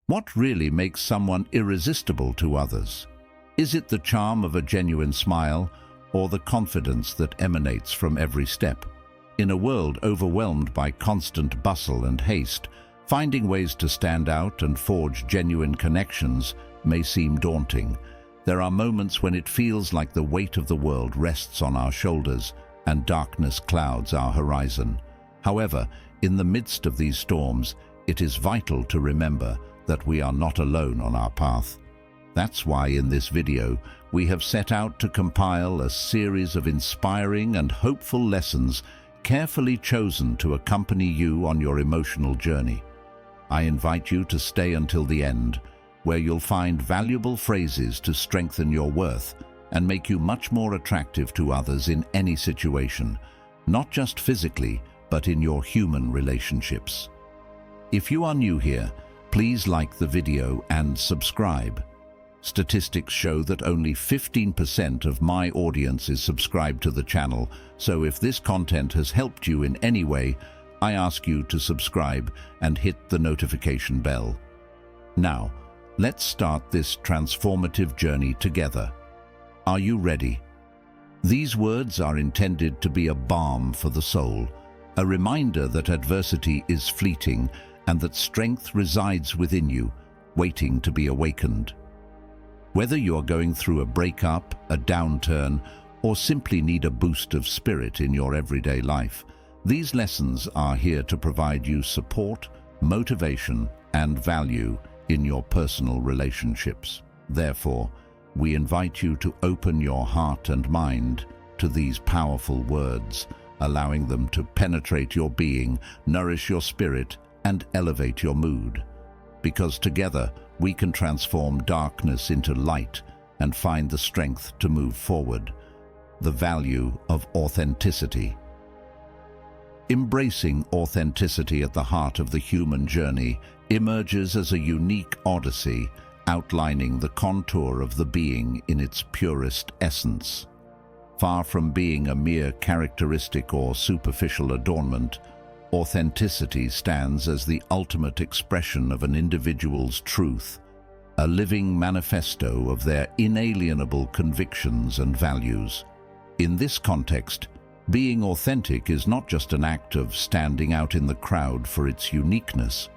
What really makes someone irresistible to others? Is it the charm of a genuine smile, or the confidence that emanates from every step? In a world overwhelmed by constant bustle and haste, finding ways to stand out and forge genuine connections may seem daunting. There are moments when it feels like the weight of the world rests on our shoulders and darkness clouds our horizon. However, in the midst of these storms, it is vital to remember that we are not alone on our path. That's why in this video, we have set out to compile a series of inspiring and hopeful lessons carefully chosen to accompany you on your emotional journey. I invite you to stay until the end, where you'll find valuable phrases to strengthen your worth and make you much more attractive to others in any situation, not just physically, but in your human relationships. If you are new here, please like the video and subscribe. Statistics show that only 15% of my audience is subscribed to the channel, so if this content has helped you in any way, I ask you to subscribe and hit the notification bell. Now, let's start this transformative journey together. Are you ready? These words are intended to be a balm for the soul, a reminder that adversity is fleeting and that strength resides within you, waiting to be awakened. Whether you're going through a breakup, a downturn, or simply need a boost of spirit in your everyday life, these lessons are here to provide you support, motivation, and value in your personal relationships. Therefore, we invite you to open your heart and mind to these powerful words, allowing them to penetrate your being, nourish your spirit, and elevate your mood. Because together, we can transform darkness into light and find the strength to move forward. The value of authenticity. Embracing authenticity at the heart of the human journey emerges as a unique odyssey, outlining the contour of the being in its purest essence. Far from being a mere characteristic or superficial adornment, authenticity stands as the ultimate expression of an individual's truth, a living manifesto of their inalienable convictions and values. In this context, being authentic is not just an act of standing out in the crowd for its uniqueness,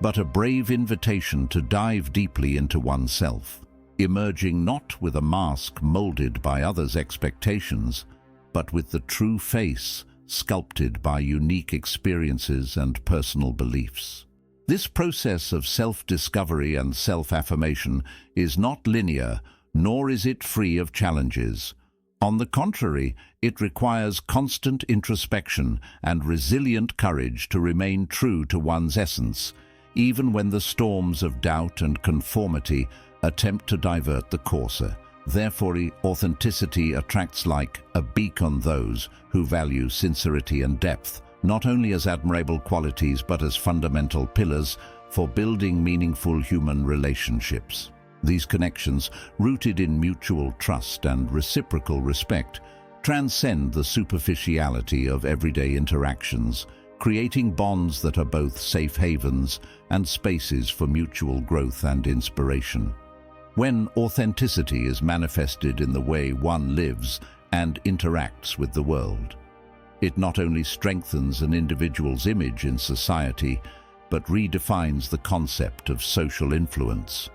but a brave invitation to dive deeply into oneself, emerging not with a mask molded by others' expectations, but with the true face sculpted by unique experiences and personal beliefs. This process of self-discovery and self-affirmation is not linear, nor is it free of challenges. On the contrary, it requires constant introspection and resilient courage to remain true to one's essence, even when the storms of doubt and conformity attempt to divert the courser. Therefore, authenticity attracts like a beacon those who value sincerity and depth, not only as admirable qualities but as fundamental pillars for building meaningful human relationships. These connections, rooted in mutual trust and reciprocal respect, transcend the superficiality of everyday interactions, creating bonds that are both safe havens and spaces for mutual growth and inspiration. When authenticity is manifested in the way one lives and interacts with the world, it not only strengthens an individual's image in society, but redefines the concept of social influence.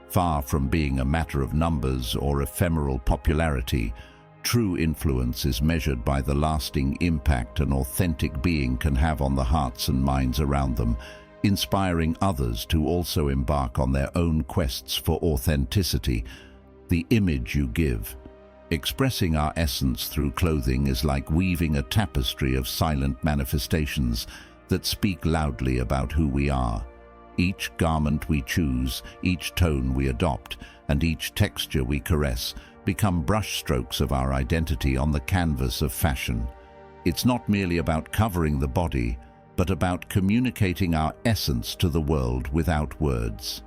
Far from being a matter of numbers or ephemeral popularity, true influence is measured by the lasting impact an authentic being can have on the hearts and minds around them, inspiring others to also embark on their own quests for authenticity. The image you give. Expressing our essence through clothing is like weaving a tapestry of silent manifestations that speak loudly about who we are. Each garment we choose, each tone we adopt, and each texture we caress become brushstrokes of our identity on the canvas of fashion. It's not merely about covering the body, but about communicating our essence to the world without words.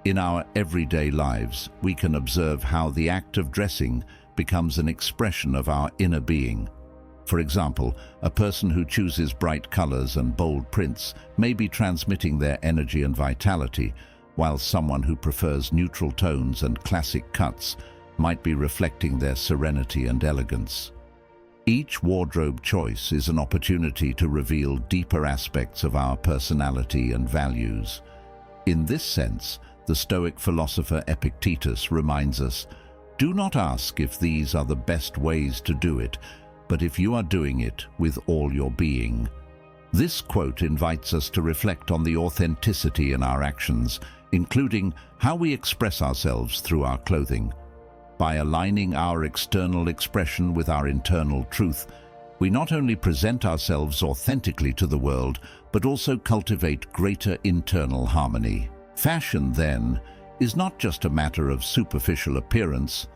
In our everyday lives, we can observe how the act of dressing becomes an expression of our inner being. For example, a person who chooses bright colors and bold prints may be transmitting their energy and vitality, while someone who prefers neutral tones and classic cuts might be reflecting their serenity and elegance. Each wardrobe choice is an opportunity to reveal deeper aspects of our personality and values. In this sense, the Stoic philosopher Epictetus reminds us, "Do not ask if these are the best ways to do it, but if you are doing it with all your being." This quote invites us to reflect on the authenticity in our actions, including how we express ourselves through our clothing. By aligning our external expression with our internal truth, we not only present ourselves authentically to the world, but also cultivate greater internal harmony. Fashion, then, is not just a matter of superficial appearance,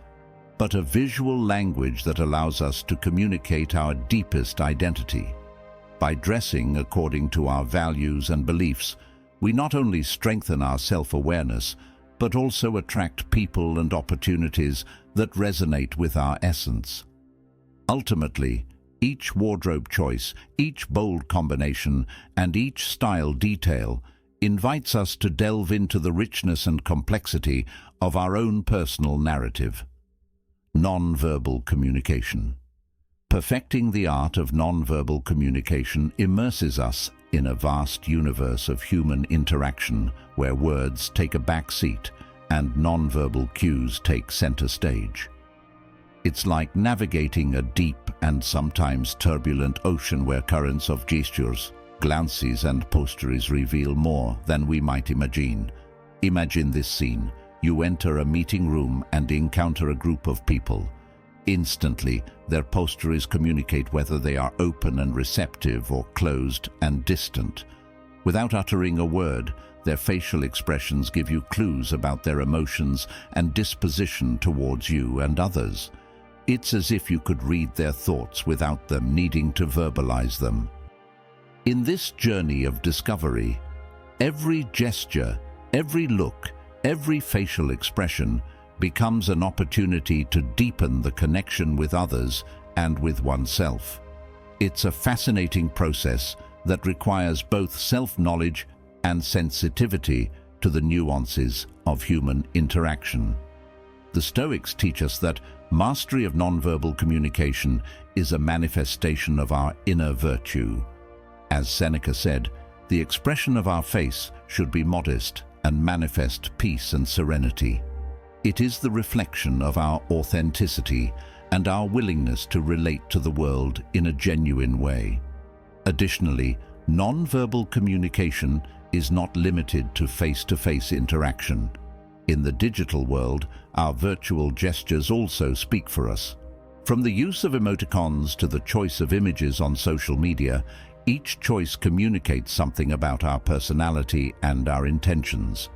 but a visual language that allows us to communicate our deepest identity. By dressing according to our values and beliefs, we not only strengthen our self-awareness, but also attract people and opportunities that resonate with our essence. Ultimately, each wardrobe choice, each bold combination, and each style detail invites us to delve into the richness and complexity of our own personal narrative. Non-verbal communication. Perfecting the art of non-verbal communication immerses us in a vast universe of human interaction where words take a back seat and non-verbal cues take center stage. It's like navigating a deep and sometimes turbulent ocean where currents of gestures, glances and posturies reveal more than we might imagine. Imagine this scene. You enter a meeting room and encounter a group of people. Instantly, their posturies communicate whether they are open and receptive or closed and distant. Without uttering a word, their facial expressions give you clues about their emotions and disposition towards you and others. It's as if you could read their thoughts without them needing to verbalize them. In this journey of discovery, every gesture, every look, every facial expression becomes an opportunity to deepen the connection with others and with oneself. It's a fascinating process that requires both self-knowledge and sensitivity to the nuances of human interaction. The Stoics teach us that mastery of nonverbal communication is a manifestation of our inner virtue. As Seneca said, the expression of our face should be modest and manifest peace and serenity. It is the reflection of our authenticity and our willingness to relate to the world in a genuine way. Additionally, non-verbal communication is not limited to face-to-face interaction. In the digital world, our virtual gestures also speak for us. From the use of emoticons to the choice of images on social media, each choice communicates something about our personality and our intentions.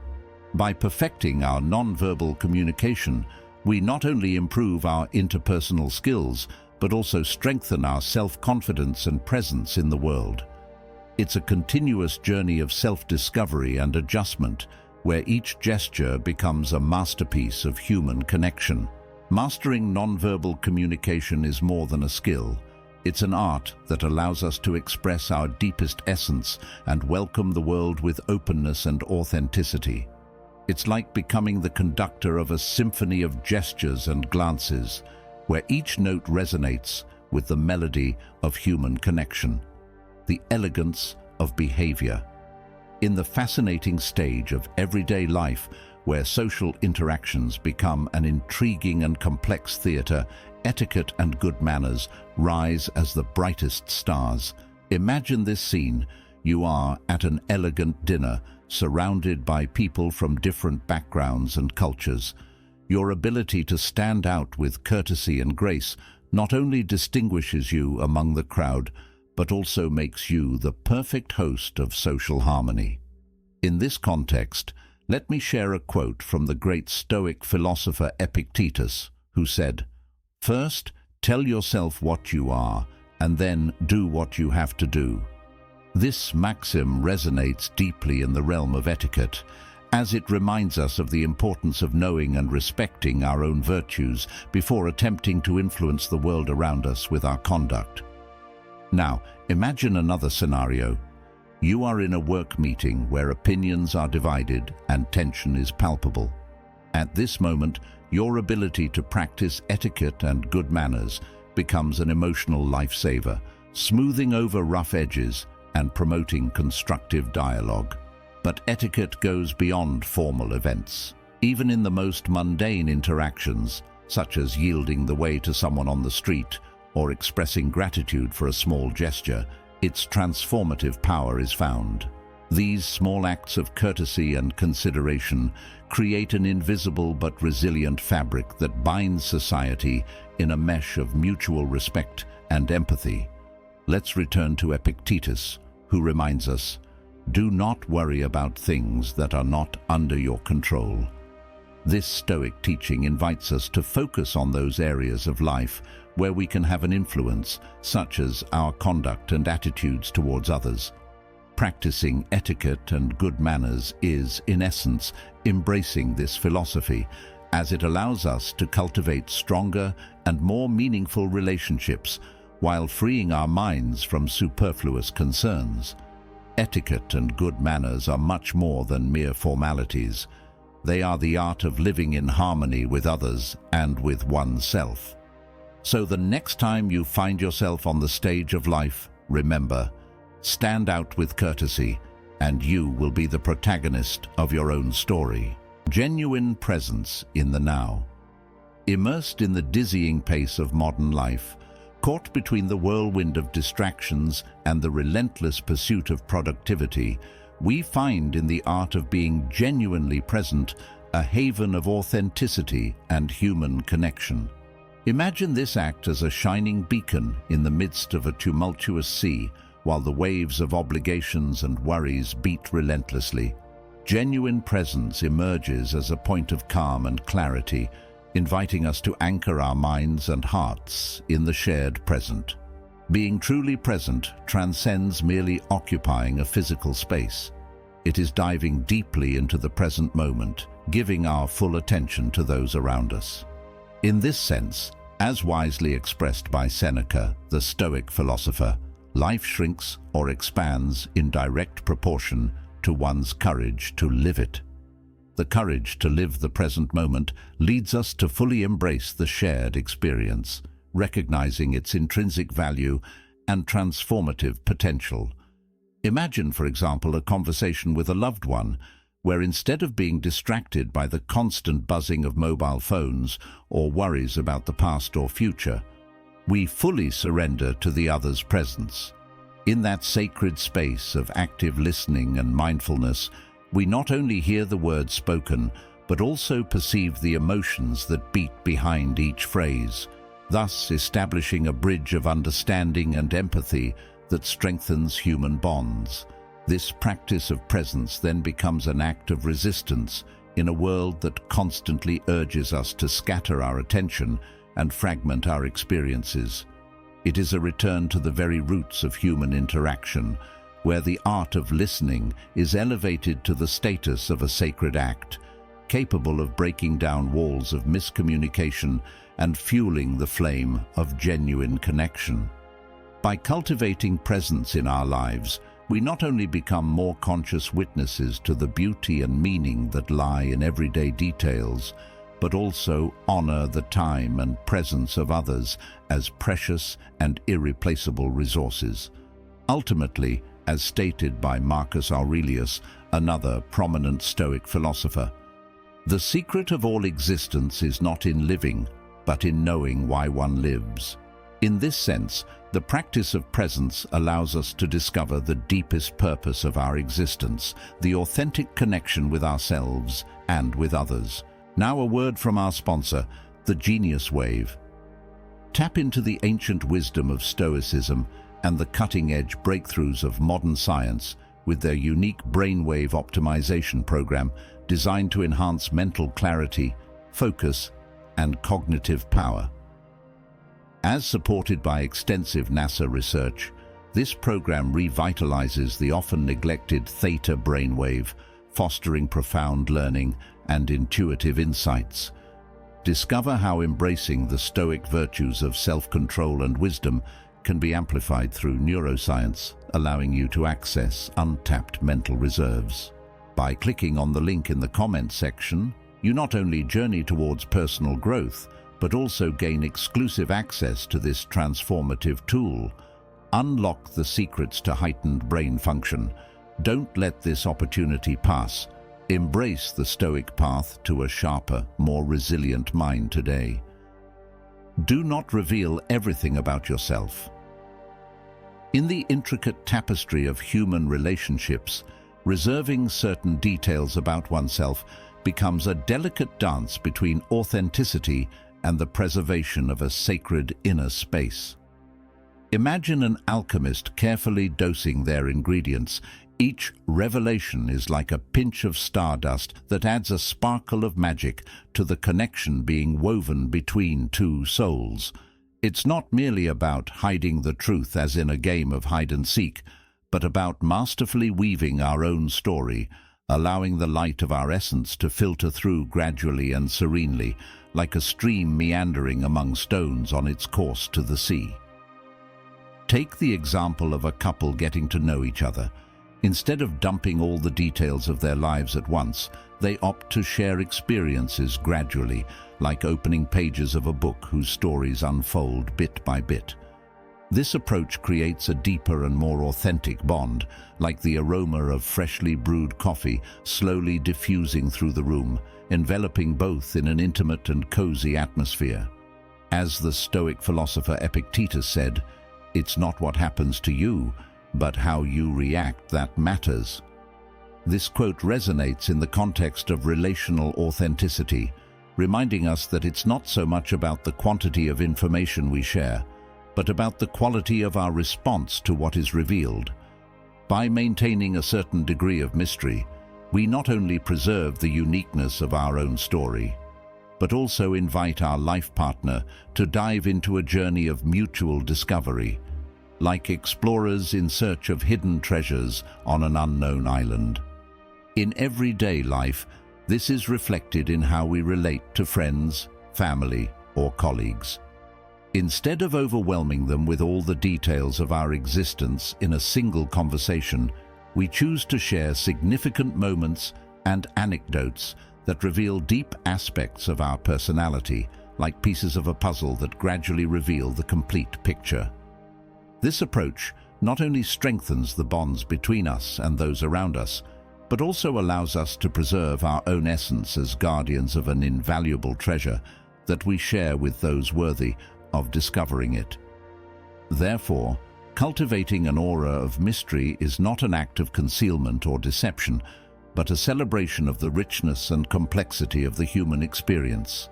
By perfecting our non-verbal communication, we not only improve our interpersonal skills, but also strengthen our self-confidence and presence in the world. It's a continuous journey of self-discovery and adjustment, where each gesture becomes a masterpiece of human connection. Mastering non-verbal communication is more than a skill. It's an art that allows us to express our deepest essence and welcome the world with openness and authenticity. It's like becoming the conductor of a symphony of gestures and glances, where each note resonates with the melody of human connection, the elegance of behavior. In the fascinating stage of everyday life, where social interactions become an intriguing and complex theater, etiquette and good manners rise as the brightest stars. Imagine this scene. You are at an elegant dinner, surrounded by people from different backgrounds and cultures. Your ability to stand out with courtesy and grace not only distinguishes you among the crowd, but also makes you the perfect host of social harmony. In this context, let me share a quote from the great Stoic philosopher Epictetus, who said, "First, tell yourself what you are, and then do what you have to do." This maxim resonates deeply in the realm of etiquette, as it reminds us of the importance of knowing and respecting our own virtues before attempting to influence the world around us with our conduct. Now, imagine another scenario. You are in a work meeting where opinions are divided and tension is palpable. At this moment, your ability to practice etiquette and good manners becomes an emotional lifesaver, smoothing over rough edges and promoting constructive dialogue. But etiquette goes beyond formal events. Even in the most mundane interactions, such as yielding the way to someone on the street or expressing gratitude for a small gesture, its transformative power is found. These small acts of courtesy and consideration create an invisible but resilient fabric that binds society in a mesh of mutual respect and empathy. Let's return to Epictetus, who reminds us, "Do not worry about things that are not under your control." This Stoic teaching invites us to focus on those areas of life where we can have an influence, such as our conduct and attitudes towards others. Practicing etiquette and good manners is, in essence, embracing this philosophy, as it allows us to cultivate stronger and more meaningful relationships while freeing our minds from superfluous concerns. Etiquette and good manners are much more than mere formalities. They are the art of living in harmony with others and with oneself. So the next time you find yourself on the stage of life, remember, stand out with courtesy, and you will be the protagonist of your own story. Genuine presence in the now. Immersed in the dizzying pace of modern life, caught between the whirlwind of distractions and the relentless pursuit of productivity, we find in the art of being genuinely present a haven of authenticity and human connection. Imagine this act as a shining beacon in the midst of a tumultuous sea, while the waves of obligations and worries beat relentlessly. Genuine presence emerges as a point of calm and clarity, inviting us to anchor our minds and hearts in the shared present. Being truly present transcends merely occupying a physical space. It is diving deeply into the present moment, giving our full attention to those around us. In this sense, as wisely expressed by Seneca, the Stoic philosopher, life shrinks or expands in direct proportion to one's courage to live it. The courage to live the present moment leads us to fully embrace the shared experience, recognizing its intrinsic value and transformative potential. Imagine, for example, a conversation with a loved one, where instead of being distracted by the constant buzzing of mobile phones or worries about the past or future, we fully surrender to the other's presence. In that sacred space of active listening and mindfulness, we not only hear the words spoken, but also perceive the emotions that beat behind each phrase, thus establishing a bridge of understanding and empathy that strengthens human bonds. This practice of presence then becomes an act of resistance in a world that constantly urges us to scatter our attention and fragment our experiences. It is a return to the very roots of human interaction, where the art of listening is elevated to the status of a sacred act, capable of breaking down walls of miscommunication and fueling the flame of genuine connection. By cultivating presence in our lives, we not only become more conscious witnesses to the beauty and meaning that lie in everyday details, but also honor the time and presence of others as precious and irreplaceable resources. Ultimately, as stated by Marcus Aurelius, another prominent Stoic philosopher, the secret of all existence is not in living, but in knowing why one lives. In this sense, the practice of presence allows us to discover the deepest purpose of our existence, the authentic connection with ourselves and with others. Now a word from our sponsor, the Genius Wave. Tap into the ancient wisdom of Stoicism and the cutting-edge breakthroughs of modern science with their unique brainwave optimization program designed to enhance mental clarity, focus, and cognitive power. As supported by extensive NASA research, this program revitalizes the often neglected theta brainwave, fostering profound learning and intuitive insights. Discover how embracing the Stoic virtues of self-control and wisdom can be amplified through neuroscience, allowing you to access untapped mental reserves. By clicking on the link in the comments section, you not only journey towards personal growth, but also gain exclusive access to this transformative tool. Unlock the secrets to heightened brain function. Don't let this opportunity pass. Embrace the Stoic path to a sharper, more resilient mind today. Do not reveal everything about yourself. In the intricate tapestry of human relationships, reserving certain details about oneself becomes a delicate dance between authenticity and the preservation of a sacred inner space. Imagine an alchemist carefully dosing their ingredients. Each revelation is like a pinch of stardust that adds a sparkle of magic to the connection being woven between two souls. It's not merely about hiding the truth as in a game of hide and seek, but about masterfully weaving our own story, allowing the light of our essence to filter through gradually and serenely, like a stream meandering among stones on its course to the sea. Take the example of a couple getting to know each other. Instead of dumping all the details of their lives at once, they opt to share experiences gradually, like opening pages of a book whose stories unfold bit by bit. This approach creates a deeper and more authentic bond, like the aroma of freshly brewed coffee slowly diffusing through the room, enveloping both in an intimate and cozy atmosphere. As the Stoic philosopher Epictetus said, "It's not what happens to you, but how you react that matters." This quote resonates in the context of relational authenticity, reminding us that it's not so much about the quantity of information we share, but about the quality of our response to what is revealed. By maintaining a certain degree of mystery, we not only preserve the uniqueness of our own story, but also invite our life partner to dive into a journey of mutual discovery, like explorers in search of hidden treasures on an unknown island. In everyday life, this is reflected in how we relate to friends, family, or colleagues. Instead of overwhelming them with all the details of our existence in a single conversation, we choose to share significant moments and anecdotes that reveal deep aspects of our personality, like pieces of a puzzle that gradually reveal the complete picture. This approach not only strengthens the bonds between us and those around us, but also allows us to preserve our own essence as guardians of an invaluable treasure that we share with those worthy of discovering it. Therefore, cultivating an aura of mystery is not an act of concealment or deception, but a celebration of the richness and complexity of the human experience.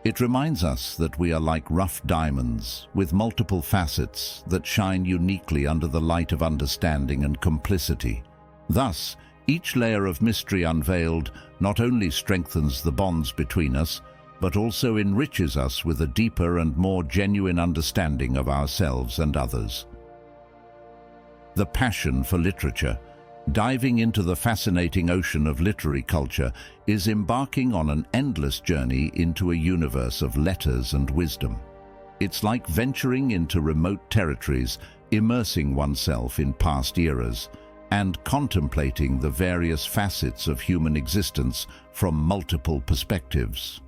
It reminds us that we are like rough diamonds with multiple facets that shine uniquely under the light of understanding and complicity. Thus, each layer of mystery unveiled not only strengthens the bonds between us, but also enriches us with a deeper and more genuine understanding of ourselves and others. The passion for literature. Diving into the fascinating ocean of literary culture is embarking on an endless journey into a universe of letters and wisdom. It's like venturing into remote territories, immersing oneself in past eras, and contemplating the various facets of human existence from multiple perspectives.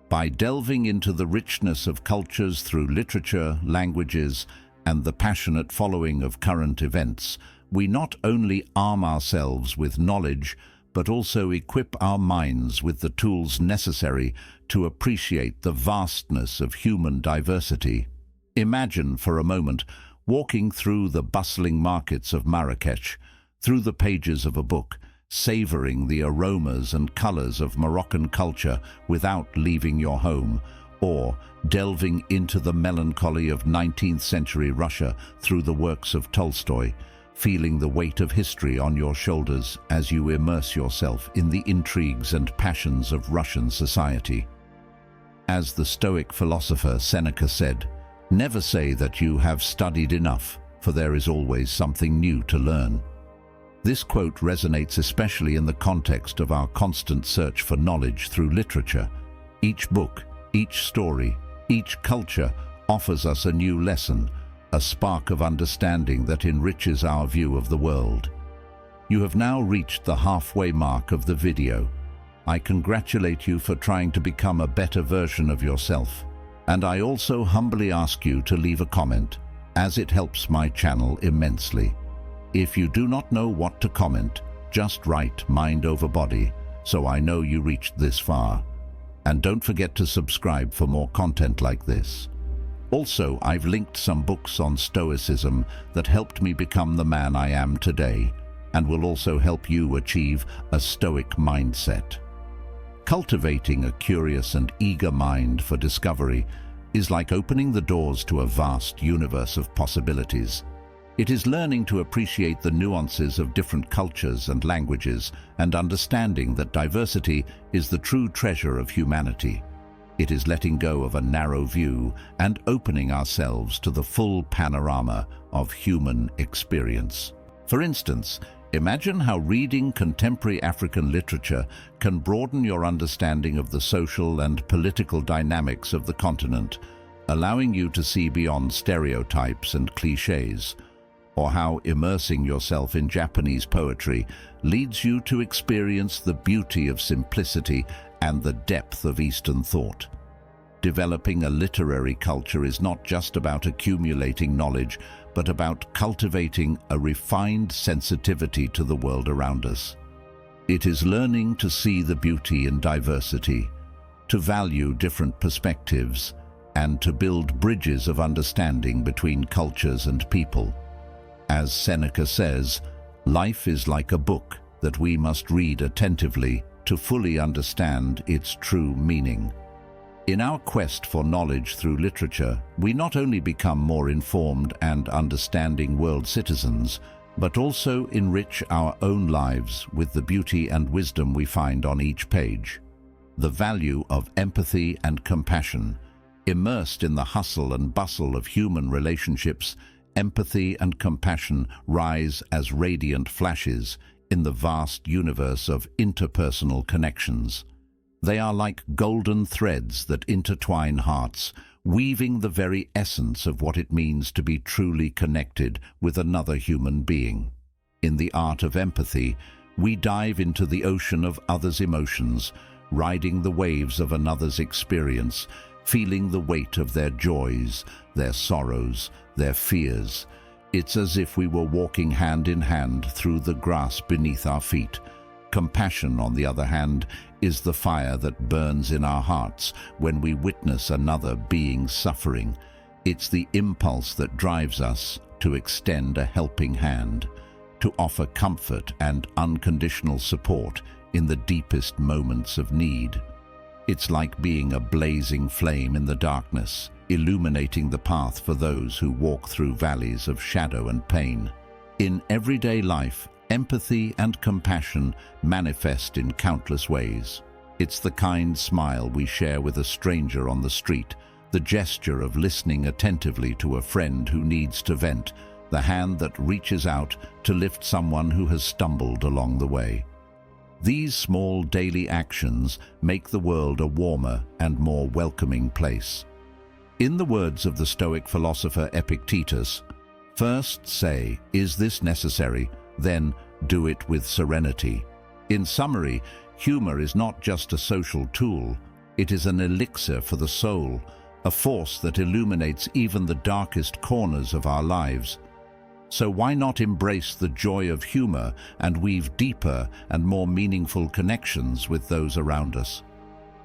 By delving into the richness of cultures through literature, languages, and the passionate following of current events, we not only arm ourselves with knowledge, but also equip our minds with the tools necessary to appreciate the vastness of human diversity. Imagine for a moment walking through the bustling markets of Marrakech, through the pages of a book, savoring the aromas and colors of Moroccan culture without leaving your home, or delving into the melancholy of 19th century Russia through the works of Tolstoy, feeling the weight of history on your shoulders as you immerse yourself in the intrigues and passions of Russian society. As the Stoic philosopher Seneca said, "Never say that you have studied enough, for there is always something new to learn." This quote resonates especially in the context of our constant search for knowledge through literature. Each book, each story, each culture offers us a new lesson, a spark of understanding that enriches our view of the world. You have now reached the halfway mark of the video. I congratulate you for trying to become a better version of yourself. And I also humbly ask you to leave a comment, as it helps my channel immensely. If you do not know what to comment, just write mind over body, so I know you reached this far. And don't forget to subscribe for more content like this. Also, I've linked some books on Stoicism that helped me become the man I am today, and will also help you achieve a Stoic mindset. Cultivating a curious and eager mind for discovery is like opening the doors to a vast universe of possibilities. It is learning to appreciate the nuances of different cultures and languages and understanding that diversity is the true treasure of humanity. It is letting go of a narrow view and opening ourselves to the full panorama of human experience. For instance, imagine how reading contemporary African literature can broaden your understanding of the social and political dynamics of the continent, allowing you to see beyond stereotypes and cliches, or how immersing yourself in Japanese poetry leads you to experience the beauty of simplicity and the depth of Eastern thought. Developing a literary culture is not just about accumulating knowledge, but about cultivating a refined sensitivity to the world around us. It is learning to see the beauty in diversity, to value different perspectives, and to build bridges of understanding between cultures and people. As Seneca says, life is like a book that we must read attentively to fully understand its true meaning. In our quest for knowledge through literature, we not only become more informed and understanding world citizens, but also enrich our own lives with the beauty and wisdom we find on each page. The value of empathy and compassion. Immersed in the hustle and bustle of human relationships, empathy and compassion rise as radiant flashes in the vast universe of interpersonal connections. They are like golden threads that intertwine hearts, weaving the very essence of what it means to be truly connected with another human being. In the art of empathy, we dive into the ocean of others' emotions, riding the waves of another's experience, feeling the weight of their joys, their sorrows, their fears. It's as if we were walking hand in hand through the grass beneath our feet. Compassion, on the other hand, is the fire that burns in our hearts when we witness another being suffering. It's the impulse that drives us to extend a helping hand, to offer comfort and unconditional support in the deepest moments of need. It's like being a blazing flame in the darkness, illuminating the path for those who walk through valleys of shadow and pain. In everyday life, empathy and compassion manifest in countless ways. It's the kind smile we share with a stranger on the street, the gesture of listening attentively to a friend who needs to vent, the hand that reaches out to lift someone who has stumbled along the way. These small daily actions make the world a warmer and more welcoming place. In the words of the Stoic philosopher Epictetus, first say, "Is this necessary?" Then do it with serenity. In summary, humor is not just a social tool, it is an elixir for the soul, a force that illuminates even the darkest corners of our lives. So why not embrace the joy of humor and weave deeper and more meaningful connections with those around us?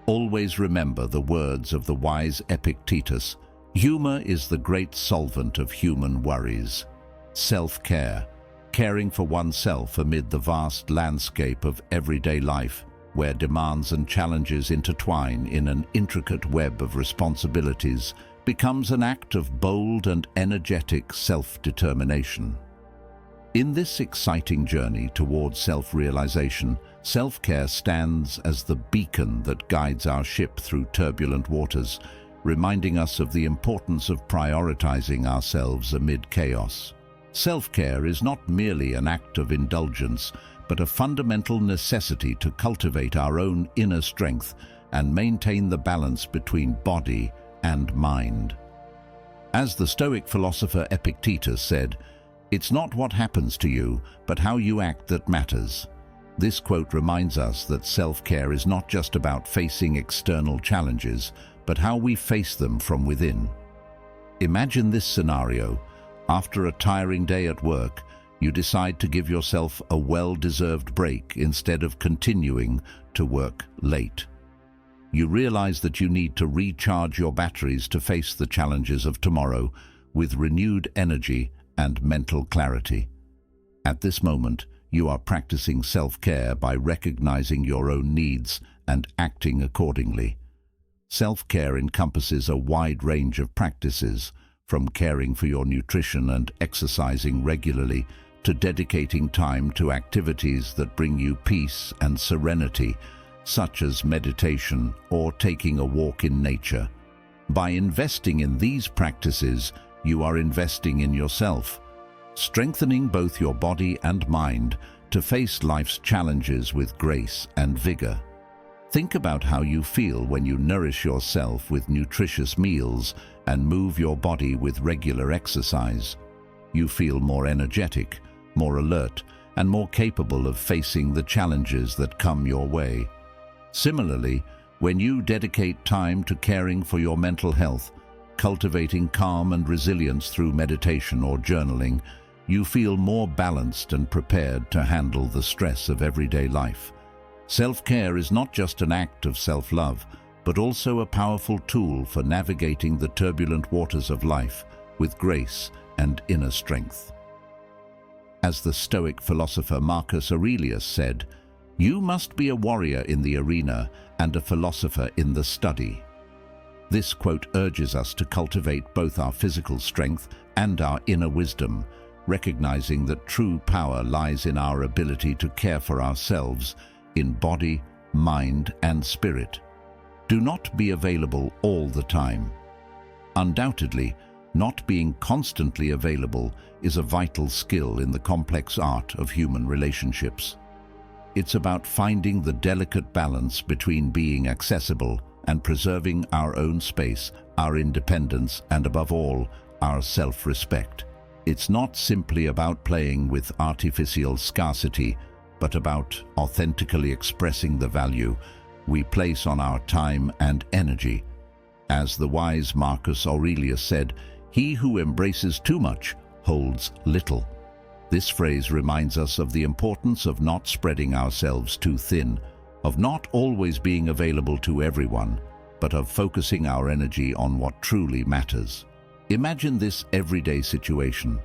Always remember the words of the wise Epictetus, humor is the great solvent of human worries. Self-care, caring for oneself amid the vast landscape of everyday life, where demands and challenges intertwine in an intricate web of responsibilities, becomes an act of bold and energetic self-determination. In this exciting journey towards self-realization, self-care stands as the beacon that guides our ship through turbulent waters, reminding us of the importance of prioritizing ourselves amid chaos. Self-care is not merely an act of indulgence, but a fundamental necessity to cultivate our own inner strength and maintain the balance between body and mind. As the Stoic philosopher Epictetus said, "It's not what happens to you, but how you act that matters." This quote reminds us that self-care is not just about facing external challenges, but how we face them from within. Imagine this scenario. After a tiring day at work, you decide to give yourself a well-deserved break instead of continuing to work late. You realize that you need to recharge your batteries to face the challenges of tomorrow with renewed energy and mental clarity. At this moment, you are practicing self-care by recognizing your own needs and acting accordingly. Self-care encompasses a wide range of practices, from caring for your nutrition and exercising regularly to dedicating time to activities that bring you peace and serenity, such as meditation or taking a walk in nature. By investing in these practices, you are investing in yourself, strengthening both your body and mind to face life's challenges with grace and vigor. Think about how you feel when you nourish yourself with nutritious meals and move your body with regular exercise. You feel more energetic, more alert, and more capable of facing the challenges that come your way. Similarly, when you dedicate time to caring for your mental health, cultivating calm and resilience through meditation or journaling, you feel more balanced and prepared to handle the stress of everyday life. Self-care is not just an act of self-love, but also a powerful tool for navigating the turbulent waters of life with grace and inner strength. As the Stoic philosopher Marcus Aurelius said, "You must be a warrior in the arena and a philosopher in the study." This quote urges us to cultivate both our physical strength and our inner wisdom, recognizing that true power lies in our ability to care for ourselves in body, mind, and spirit. Do not be available all the time. Undoubtedly, not being constantly available is a vital skill in the complex art of human relationships. It's about finding the delicate balance between being accessible and preserving our own space, our independence, and above all, our self-respect. It's not simply about playing with artificial scarcity, but about authentically expressing the value we place on our time and energy. As the wise Marcus Aurelius said, "He who embraces too much holds little." This phrase reminds us of the importance of not spreading ourselves too thin, of not always being available to everyone, but of focusing our energy on what truly matters. Imagine this everyday situation.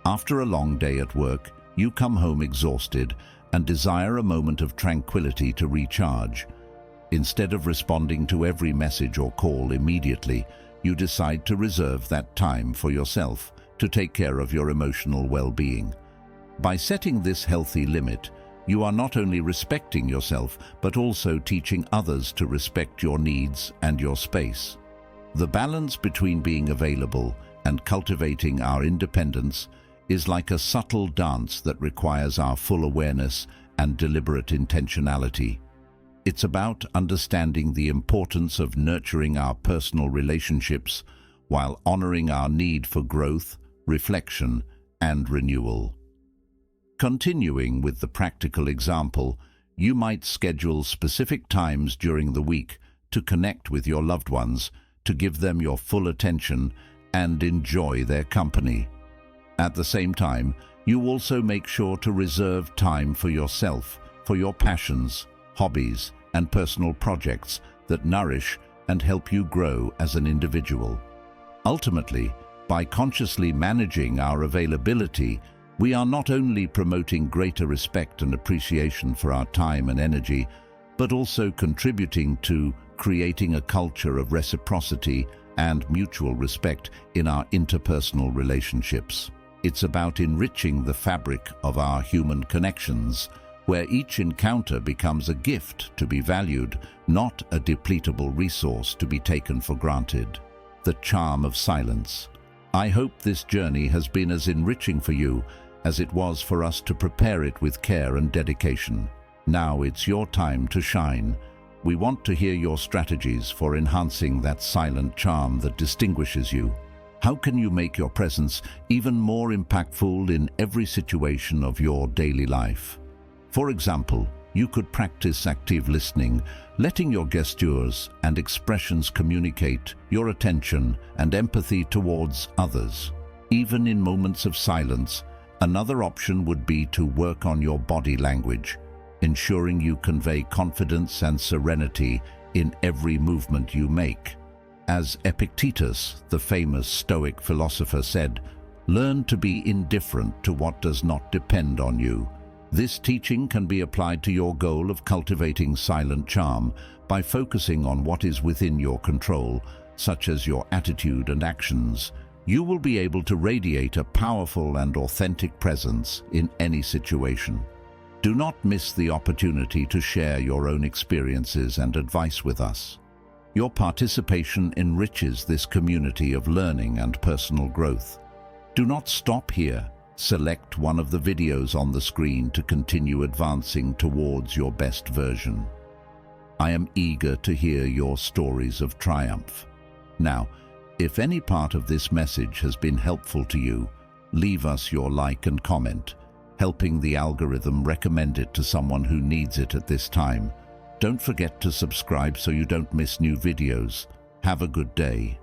After a long day at work, you come home exhausted and desire a moment of tranquility to recharge. Instead of responding to every message or call immediately, you decide to reserve that time for yourself, to take care of your emotional well-being. By setting this healthy limit, you are not only respecting yourself, but also teaching others to respect your needs and your space. The balance between being available and cultivating our independence is like a subtle dance that requires our full awareness and deliberate intentionality. It's about understanding the importance of nurturing our personal relationships while honoring our need for growth, reflection, and renewal. Continuing with the practical example, you might schedule specific times during the week to connect with your loved ones, to give them your full attention and enjoy their company. At the same time, you also make sure to reserve time for yourself, for your passions, hobbies, and personal projects that nourish and help you grow as an individual. Ultimately, by consciously managing our availability, we are not only promoting greater respect and appreciation for our time and energy, but also contributing to creating a culture of reciprocity and mutual respect in our interpersonal relationships. It's about enriching the fabric of our human connections, where each encounter becomes a gift to be valued, not a depletable resource to be taken for granted. The charm of silence. I hope this journey has been as enriching for you as it was for us to prepare it with care and dedication. Now it's your time to shine. We want to hear your strategies for enhancing that silent charm that distinguishes you. How can you make your presence even more impactful in every situation of your daily life? For example, you could practice active listening, letting your gestures and expressions communicate your attention and empathy towards others. Even in moments of silence, another option would be to work on your body language, ensuring you convey confidence and serenity in every movement you make. As Epictetus, the famous Stoic philosopher, said, "Learn to be indifferent to what does not depend on you." This teaching can be applied to your goal of cultivating silent charm by focusing on what is within your control, such as your attitude and actions. You will be able to radiate a powerful and authentic presence in any situation. Do not miss the opportunity to share your own experiences and advice with us. Your participation enriches this community of learning and personal growth. Do not stop here. Select one of the videos on the screen to continue advancing towards your best version. I am eager to hear your stories of triumph. Now, if any part of this message has been helpful to you, leave us your like and comment, helping the algorithm recommend it to someone who needs it at this time. Don't forget to subscribe so you don't miss new videos. Have a good day.